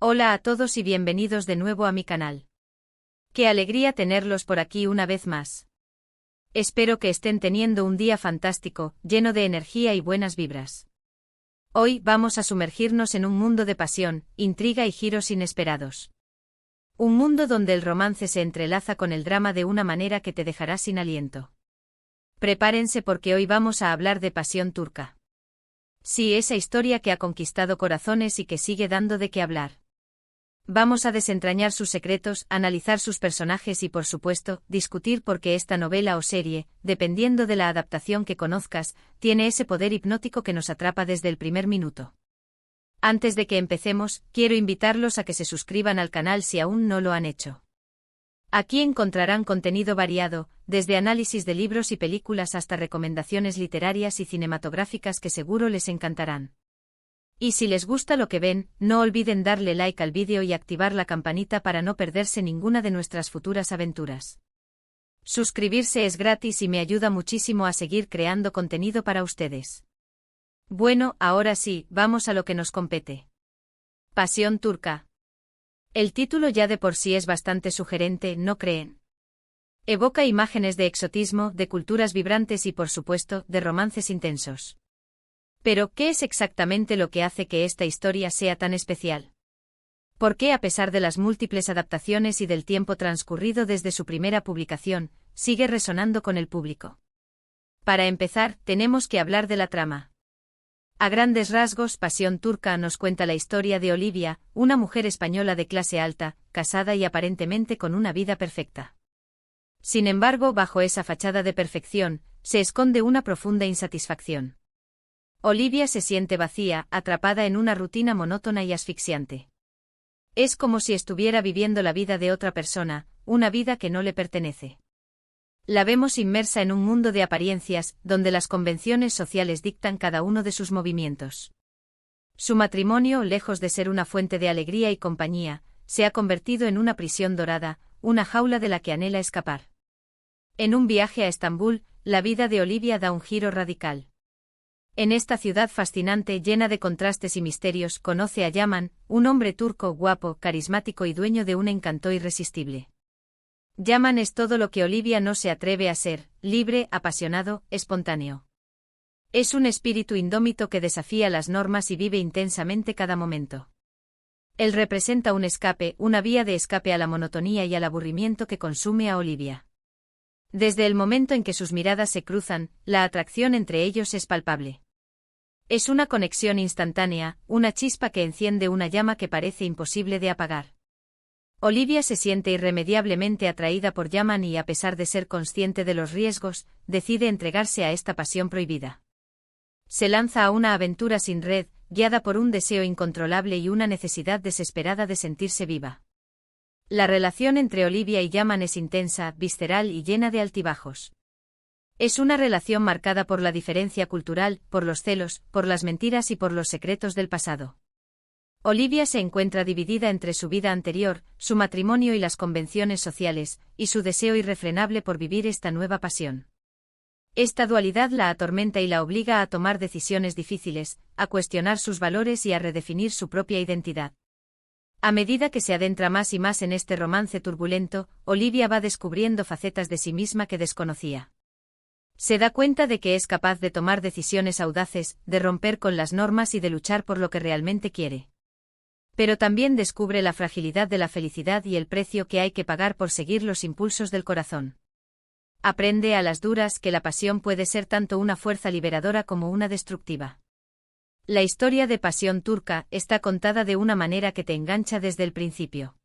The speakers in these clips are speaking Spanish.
Hola a todos y bienvenidos de nuevo a mi canal. Qué alegría tenerlos por aquí una vez más. Espero que estén teniendo un día fantástico, lleno de energía y buenas vibras. Hoy vamos a sumergirnos en un mundo de pasión, intriga y giros inesperados. Un mundo donde el romance se entrelaza con el drama de una manera que te dejará sin aliento. Prepárense porque hoy vamos a hablar de Pasión Turca. Sí, esa historia que ha conquistado corazones y que sigue dando de qué hablar. Vamos a desentrañar sus secretos, analizar sus personajes y, por supuesto, discutir por qué esta novela o serie, dependiendo de la adaptación que conozcas, tiene ese poder hipnótico que nos atrapa desde el primer minuto. Antes de que empecemos, quiero invitarlos a que se suscriban al canal si aún no lo han hecho. Aquí encontrarán contenido variado, desde análisis de libros y películas hasta recomendaciones literarias y cinematográficas que seguro les encantarán. Y si les gusta lo que ven, no olviden darle like al vídeo y activar la campanita para no perderse ninguna de nuestras futuras aventuras. Suscribirse es gratis y me ayuda muchísimo a seguir creando contenido para ustedes. Bueno, ahora sí, vamos a lo que nos compete. Pasión Turca. El título ya de por sí es bastante sugerente, ¿no creen? Evoca imágenes de exotismo, de culturas vibrantes y, por supuesto, de romances intensos. Pero, ¿qué es exactamente lo que hace que esta historia sea tan especial? ¿Por qué, a pesar de las múltiples adaptaciones y del tiempo transcurrido desde su primera publicación, sigue resonando con el público? Para empezar, tenemos que hablar de la trama. A grandes rasgos, Pasión Turca nos cuenta la historia de Olivia, una mujer española de clase alta, casada y aparentemente con una vida perfecta. Sin embargo, bajo esa fachada de perfección, se esconde una profunda insatisfacción. Olivia se siente vacía, atrapada en una rutina monótona y asfixiante. Es como si estuviera viviendo la vida de otra persona, una vida que no le pertenece. La vemos inmersa en un mundo de apariencias, donde las convenciones sociales dictan cada uno de sus movimientos. Su matrimonio, lejos de ser una fuente de alegría y compañía, se ha convertido en una prisión dorada, una jaula de la que anhela escapar. En un viaje a Estambul, la vida de Olivia da un giro radical. En esta ciudad fascinante llena de contrastes y misterios conoce a Yaman, un hombre turco guapo, carismático y dueño de un encanto irresistible. Yaman es todo lo que Olivia no se atreve a ser, libre, apasionado, espontáneo. Es un espíritu indómito que desafía las normas y vive intensamente cada momento. Él representa un escape, una vía de escape a la monotonía y al aburrimiento que consume a Olivia. Desde el momento en que sus miradas se cruzan, la atracción entre ellos es palpable. Es una conexión instantánea, una chispa que enciende una llama que parece imposible de apagar. Olivia se siente irremediablemente atraída por Yaman y, a pesar de ser consciente de los riesgos, decide entregarse a esta pasión prohibida. Se lanza a una aventura sin red, guiada por un deseo incontrolable y una necesidad desesperada de sentirse viva. La relación entre Olivia y Yaman es intensa, visceral y llena de altibajos. Es una relación marcada por la diferencia cultural, por los celos, por las mentiras y por los secretos del pasado. Olivia se encuentra dividida entre su vida anterior, su matrimonio y las convenciones sociales, y su deseo irrefrenable por vivir esta nueva pasión. Esta dualidad la atormenta y la obliga a tomar decisiones difíciles, a cuestionar sus valores y a redefinir su propia identidad. A medida que se adentra más y más en este romance turbulento, Olivia va descubriendo facetas de sí misma que desconocía. Se da cuenta de que es capaz de tomar decisiones audaces, de romper con las normas y de luchar por lo que realmente quiere. Pero también descubre la fragilidad de la felicidad y el precio que hay que pagar por seguir los impulsos del corazón. Aprende a las duras que la pasión puede ser tanto una fuerza liberadora como una destructiva. La historia de Pasión Turca está contada de una manera que te engancha desde el principio.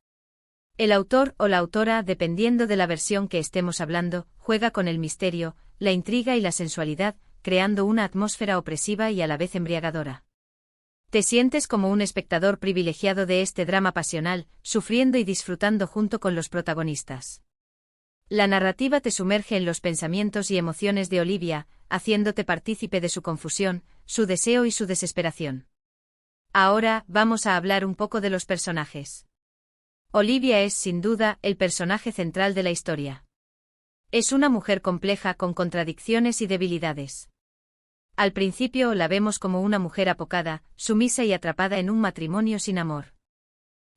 El autor o la autora, dependiendo de la versión que estemos hablando, juega con el misterio, la intriga y la sensualidad, creando una atmósfera opresiva y a la vez embriagadora. Te sientes como un espectador privilegiado de este drama pasional, sufriendo y disfrutando junto con los protagonistas. La narrativa te sumerge en los pensamientos y emociones de Olivia, haciéndote partícipe de su confusión, su deseo y su desesperación. Ahora, vamos a hablar un poco de los personajes. Olivia es, sin duda, el personaje central de la historia. Es una mujer compleja con contradicciones y debilidades. Al principio la vemos como una mujer apocada, sumisa y atrapada en un matrimonio sin amor.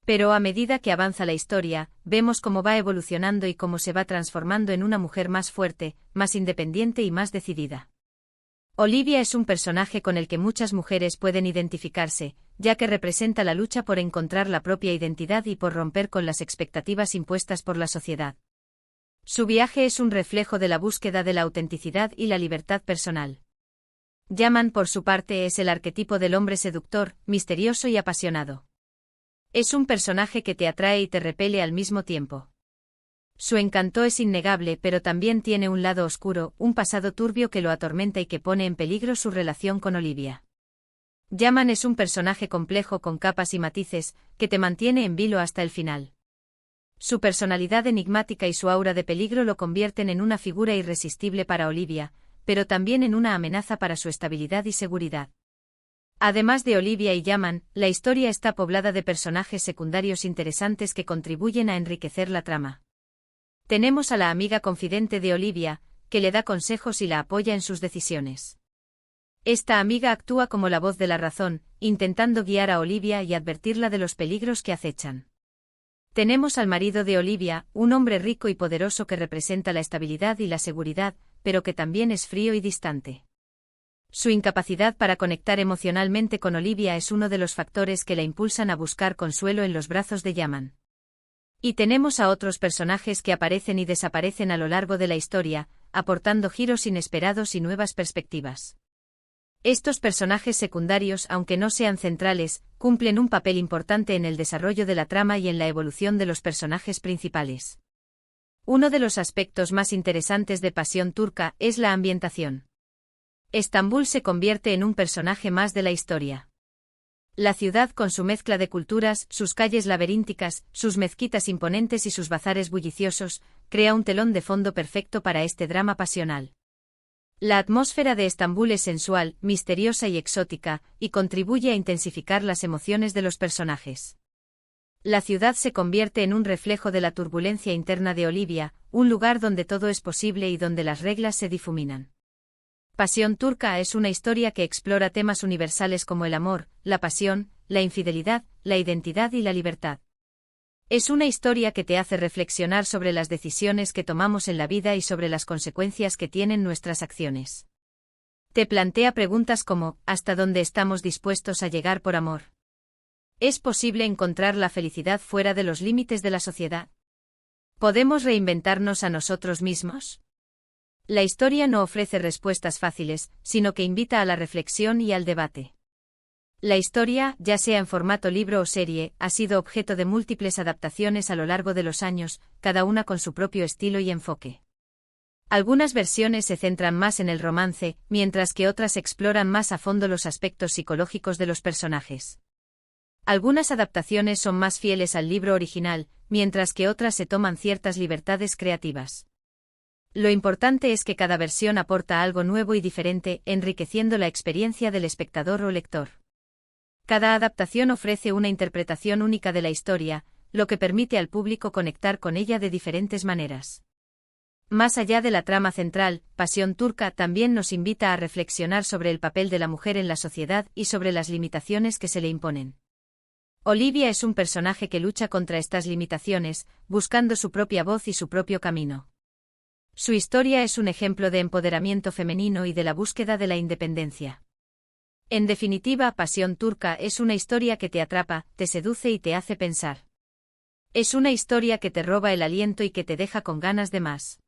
Pero a medida que avanza la historia, vemos cómo va evolucionando y cómo se va transformando en una mujer más fuerte, más independiente y más decidida. Olivia es un personaje con el que muchas mujeres pueden identificarse, ya que representa la lucha por encontrar la propia identidad y por romper con las expectativas impuestas por la sociedad. Su viaje es un reflejo de la búsqueda de la autenticidad y la libertad personal. Yaman, por su parte, es el arquetipo del hombre seductor, misterioso y apasionado. Es un personaje que te atrae y te repele al mismo tiempo. Su encanto es innegable, pero también tiene un lado oscuro, un pasado turbio que lo atormenta y que pone en peligro su relación con Olivia. Yaman es un personaje complejo con capas y matices, que te mantiene en vilo hasta el final. Su personalidad enigmática y su aura de peligro lo convierten en una figura irresistible para Olivia, pero también en una amenaza para su estabilidad y seguridad. Además de Olivia y Yaman, la historia está poblada de personajes secundarios interesantes que contribuyen a enriquecer la trama. Tenemos a la amiga confidente de Olivia, que le da consejos y la apoya en sus decisiones. Esta amiga actúa como la voz de la razón, intentando guiar a Olivia y advertirla de los peligros que acechan. Tenemos al marido de Olivia, un hombre rico y poderoso que representa la estabilidad y la seguridad, pero que también es frío y distante. Su incapacidad para conectar emocionalmente con Olivia es uno de los factores que la impulsan a buscar consuelo en los brazos de Yaman. Y tenemos a otros personajes que aparecen y desaparecen a lo largo de la historia, aportando giros inesperados y nuevas perspectivas. Estos personajes secundarios, aunque no sean centrales, cumplen un papel importante en el desarrollo de la trama y en la evolución de los personajes principales. Uno de los aspectos más interesantes de Pasión Turca es la ambientación. Estambul se convierte en un personaje más de la historia. La ciudad, con su mezcla de culturas, sus calles laberínticas, sus mezquitas imponentes y sus bazares bulliciosos, crea un telón de fondo perfecto para este drama pasional. La atmósfera de Estambul es sensual, misteriosa y exótica, y contribuye a intensificar las emociones de los personajes. La ciudad se convierte en un reflejo de la turbulencia interna de Olivia, un lugar donde todo es posible y donde las reglas se difuminan. Pasión Turca es una historia que explora temas universales como el amor, la pasión, la infidelidad, la identidad y la libertad. Es una historia que te hace reflexionar sobre las decisiones que tomamos en la vida y sobre las consecuencias que tienen nuestras acciones. Te plantea preguntas como, ¿hasta dónde estamos dispuestos a llegar por amor? ¿Es posible encontrar la felicidad fuera de los límites de la sociedad? ¿Podemos reinventarnos a nosotros mismos? La historia no ofrece respuestas fáciles, sino que invita a la reflexión y al debate. La historia, ya sea en formato libro o serie, ha sido objeto de múltiples adaptaciones a lo largo de los años, cada una con su propio estilo y enfoque. Algunas versiones se centran más en el romance, mientras que otras exploran más a fondo los aspectos psicológicos de los personajes. Algunas adaptaciones son más fieles al libro original, mientras que otras se toman ciertas libertades creativas. Lo importante es que cada versión aporta algo nuevo y diferente, enriqueciendo la experiencia del espectador o lector. Cada adaptación ofrece una interpretación única de la historia, lo que permite al público conectar con ella de diferentes maneras. Más allá de la trama central, Pasión Turca también nos invita a reflexionar sobre el papel de la mujer en la sociedad y sobre las limitaciones que se le imponen. Olivia es un personaje que lucha contra estas limitaciones, buscando su propia voz y su propio camino. Su historia es un ejemplo de empoderamiento femenino y de la búsqueda de la independencia. En definitiva, Pasión Turca es una historia que te atrapa, te seduce y te hace pensar. Es una historia que te roba el aliento y que te deja con ganas de más.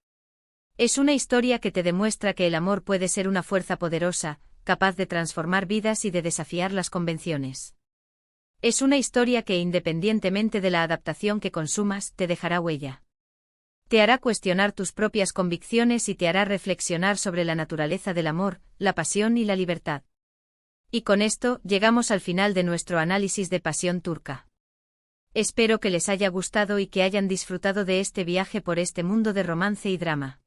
Es una historia que te demuestra que el amor puede ser una fuerza poderosa, capaz de transformar vidas y de desafiar las convenciones. Es una historia que, independientemente de la adaptación que consumas, te dejará huella. Te hará cuestionar tus propias convicciones y te hará reflexionar sobre la naturaleza del amor, la pasión y la libertad. Y con esto, llegamos al final de nuestro análisis de Pasión Turca. Espero que les haya gustado y que hayan disfrutado de este viaje por este mundo de romance y drama.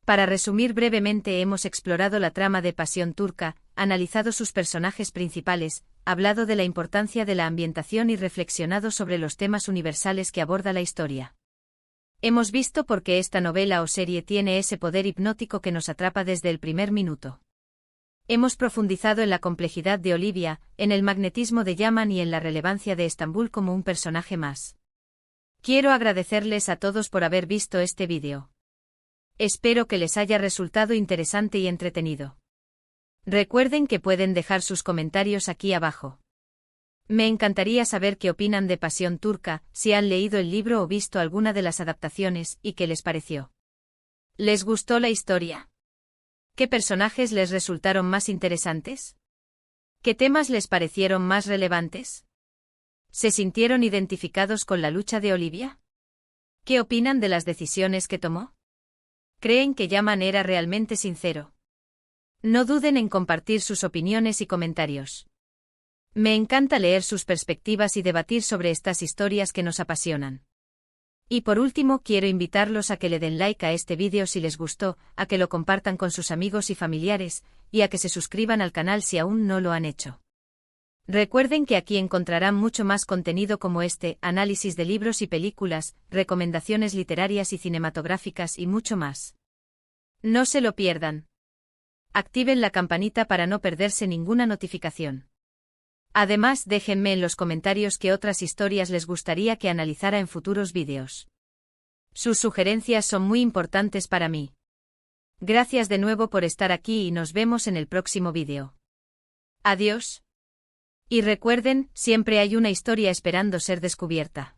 Para resumir brevemente, hemos explorado la trama de Pasión Turca, analizado sus personajes principales, hablado de la importancia de la ambientación y reflexionado sobre los temas universales que aborda la historia. Hemos visto por qué esta novela o serie tiene ese poder hipnótico que nos atrapa desde el primer minuto. Hemos profundizado en la complejidad de Olivia, en el magnetismo de Yaman y en la relevancia de Estambul como un personaje más. Quiero agradecerles a todos por haber visto este vídeo. Espero que les haya resultado interesante y entretenido. Recuerden que pueden dejar sus comentarios aquí abajo. Me encantaría saber qué opinan de Pasión Turca, si han leído el libro o visto alguna de las adaptaciones y qué les pareció. ¿Les gustó la historia? ¿Qué personajes les resultaron más interesantes? ¿Qué temas les parecieron más relevantes? ¿Se sintieron identificados con la lucha de Olivia? ¿Qué opinan de las decisiones que tomó? ¿Creen que Yaman era realmente sincero? No duden en compartir sus opiniones y comentarios. Me encanta leer sus perspectivas y debatir sobre estas historias que nos apasionan. Y por último, quiero invitarlos a que le den like a este vídeo si les gustó, a que lo compartan con sus amigos y familiares, y a que se suscriban al canal si aún no lo han hecho. Recuerden que aquí encontrarán mucho más contenido como este, análisis de libros y películas, recomendaciones literarias y cinematográficas y mucho más. No se lo pierdan. Activen la campanita para no perderse ninguna notificación. Además, déjenme en los comentarios qué otras historias les gustaría que analizara en futuros vídeos. Sus sugerencias son muy importantes para mí. Gracias de nuevo por estar aquí y nos vemos en el próximo vídeo. Adiós. Y recuerden, siempre hay una historia esperando ser descubierta.